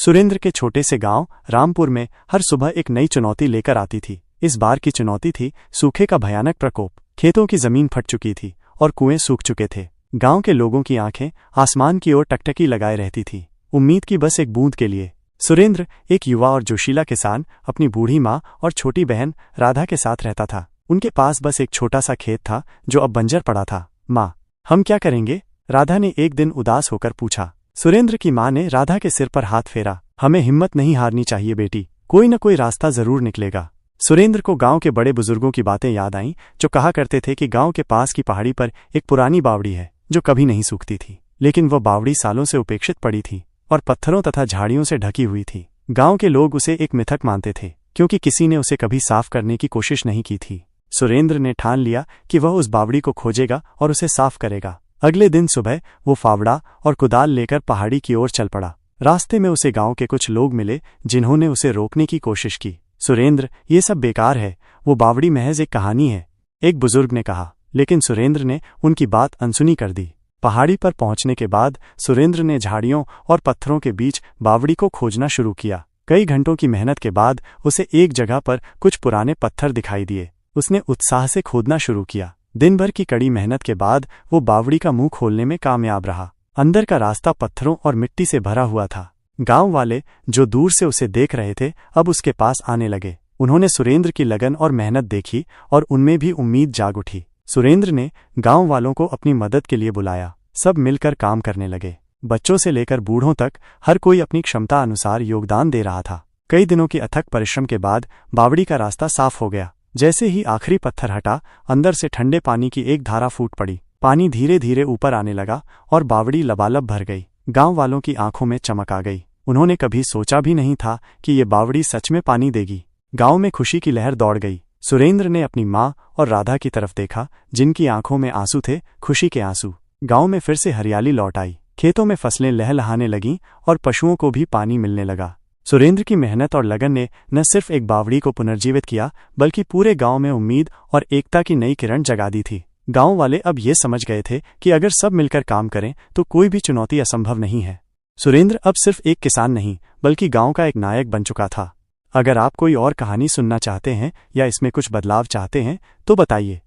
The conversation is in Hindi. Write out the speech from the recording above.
सुरेंद्र के छोटे से गांव रामपुर में हर सुबह एक नई चुनौती लेकर आती थी। इस बार की चुनौती थी सूखे का भयानक प्रकोप। खेतों की जमीन फट चुकी थी और कुएं सूख चुके थे। गांव के लोगों की आंखें आसमान की ओर टकटकी लगाए रहती थी, उम्मीद की बस एक बूंद के लिए। सुरेंद्र एक युवा और जोशीला किसान अपनी बूढ़ी माँ और छोटी बहन राधा के साथ रहता था। उनके पास बस एक छोटा सा खेत था जो अब बंजर पड़ा था। माँ, हम क्या करेंगे? राधा ने एक दिन उदास होकर पूछा। सुरेंद्र की माँ ने राधा के सिर पर हाथ फेरा। हमें हिम्मत नहीं हारनी चाहिए बेटी, कोई न कोई रास्ता जरूर निकलेगा। सुरेंद्र को गांव के बड़े बुजुर्गों की बातें याद आईं जो कहा करते थे कि गांव के पास की पहाड़ी पर एक पुरानी बावड़ी है जो कभी नहीं सूखती थी। लेकिन वह बावड़ी सालों से उपेक्षित पड़ी थी और पत्थरों तथा झाड़ियों से ढकी हुई थी। गांव के लोग उसे एक मिथक मानते थे क्योंकि किसी ने उसे कभी साफ करने की कोशिश नहीं की थी। सुरेंद्र ने ठान लिया कि वह उस बावड़ी को खोजेगा और उसे साफ करेगा। अगले दिन सुबह वो फावड़ा और कुदाल लेकर पहाड़ी की ओर चल पड़ा। रास्ते में उसे गांव के कुछ लोग मिले जिन्होंने उसे रोकने की कोशिश की। सुरेंद्र, ये सब बेकार है, वो बावड़ी महज एक कहानी है, एक बुजुर्ग ने कहा। लेकिन सुरेंद्र ने उनकी बात अनसुनी कर दी। पहाड़ी पर पहुंचने के बाद सुरेंद्र ने झाड़ियों और पत्थरों के बीच बावड़ी को खोजना शुरू किया। कई घंटों की मेहनत के बाद उसे एक जगह पर कुछ पुराने पत्थर दिखाई दिए। उसने उत्साह से खोदना शुरू किया। दिन भर की कड़ी मेहनत के बाद वो बावड़ी का मुंह खोलने में कामयाब रहा। अंदर का रास्ता पत्थरों और मिट्टी से भरा हुआ था। गांव वाले जो दूर से उसे देख रहे थे अब उसके पास आने लगे। उन्होंने सुरेंद्र की लगन और मेहनत देखी और उनमें भी उम्मीद जाग उठी। सुरेंद्र ने गांव वालों को अपनी मदद के लिए बुलाया। सब मिलकर काम करने लगे। बच्चों से लेकर बूढ़ों तक हर कोई अपनी क्षमता अनुसार योगदान दे रहा था। कई दिनों की अथक परिश्रम के बाद बावड़ी का रास्ता साफ हो गया। जैसे ही आखिरी पत्थर हटा, अंदर से ठंडे पानी की एक धारा फूट पड़ी। पानी धीरे धीरे ऊपर आने लगा और बावड़ी लबालब भर गई। गांव वालों की आंखों में चमक आ गई। उन्होंने कभी सोचा भी नहीं था कि ये बावड़ी सच में पानी देगी। गांव में खुशी की लहर दौड़ गई। सुरेंद्र ने अपनी माँ और राधा की तरफ देखा, जिनकी आंखों में आंसू थे, खुशी के आंसू। गांव में फिर से हरियाली लौट आई। खेतों में फसलें लहलहाने लगीं और पशुओं को भी पानी मिलने लगा। सुरेंद्र की मेहनत और लगन ने न सिर्फ एक बावड़ी को पुनर्जीवित किया बल्कि पूरे गांव में उम्मीद और एकता की नई किरण जगा दी थी। गांव वाले अब ये समझ गए थे कि अगर सब मिलकर काम करें तो कोई भी चुनौती असंभव नहीं है। सुरेंद्र अब सिर्फ एक किसान नहीं बल्कि गांव का एक नायक बन चुका था। अगर आप कोई और कहानी सुनना चाहते हैं या इसमें कुछ बदलाव चाहते हैं तो बताइए।